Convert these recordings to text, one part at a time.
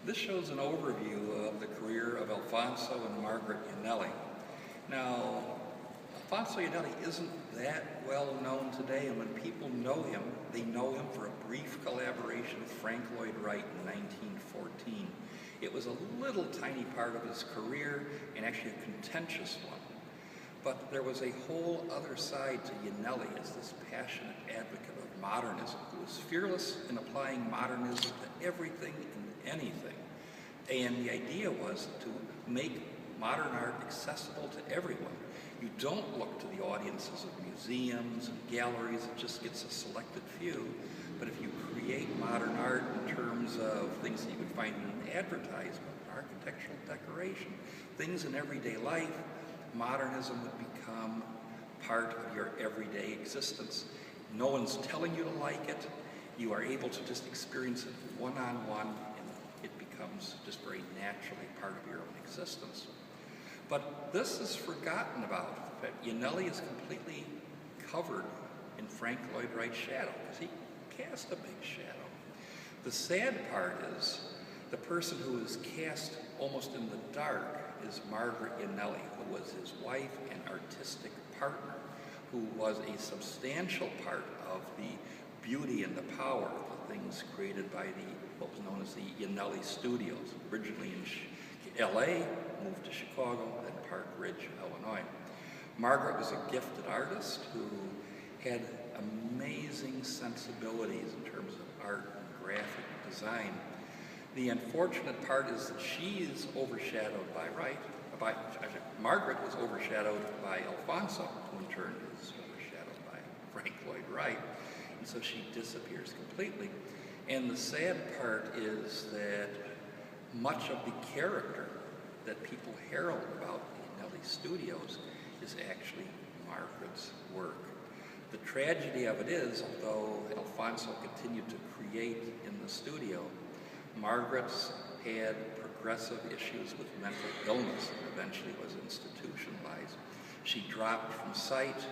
This shows an overview of the career of Alfonso and Margaret Iannelli. Now, Alfonso Iannelli isn't that well known today, and when people know him, they know him for a brief collaboration with Frank Lloyd Wright in 1914. It was a little tiny part of his career, and actually a contentious one. But there was a whole other side to Iannelli as this passionate advocate of modernism, who was fearless in applying modernism to everything and anything. And the idea was to make modern art accessible to everyone. You don't look to the audiences of museums and galleries, it just gets a selected few. But if you create modern art in terms of things that you would find in an advertisement, architectural decoration, things in everyday life, modernism would become part of your everyday existence. No one's telling you to like it. You are able to just experience it one-on-one, and it becomes just very naturally part of your own existence. But this is forgotten about. In fact, Iannelli is completely covered in Frank Lloyd Wright's shadow, because he cast a big shadow. The sad part is the person who is cast almost in the dark is Margaret Iannelli, who was his wife and artistic partner, who was a substantial part of the beauty and the power of the things created by what was known as the Iannelli Studios, originally in LA, moved to Chicago, then Park Ridge, Illinois. Margaret was a gifted artist who had amazing sensibilities in terms of art and graphic design. The unfortunate part is that she is overshadowed by Margaret was overshadowed by Alfonso, who in turn is overshadowed by Frank Lloyd Wright, and so she disappears completely. And the sad part is that much of the character that people herald about the Iannelli Studios is actually Margaret's work. The tragedy of it is, although Alfonso continued to create in the studio, Margaret's had progressive issues with mental illness and eventually was institutionalized. She dropped from sight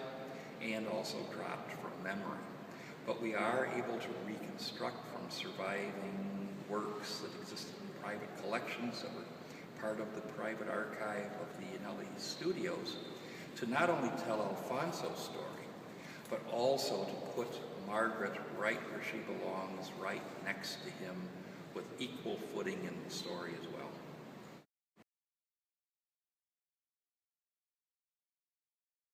and also dropped from memory. But we are able to reconstruct from surviving works that existed in private collections that were part of the private archive of the Iannelli Studios to not only tell Alfonso's story, but also to put Margaret right where she belongs, right next to him, with equal footing in the story as well.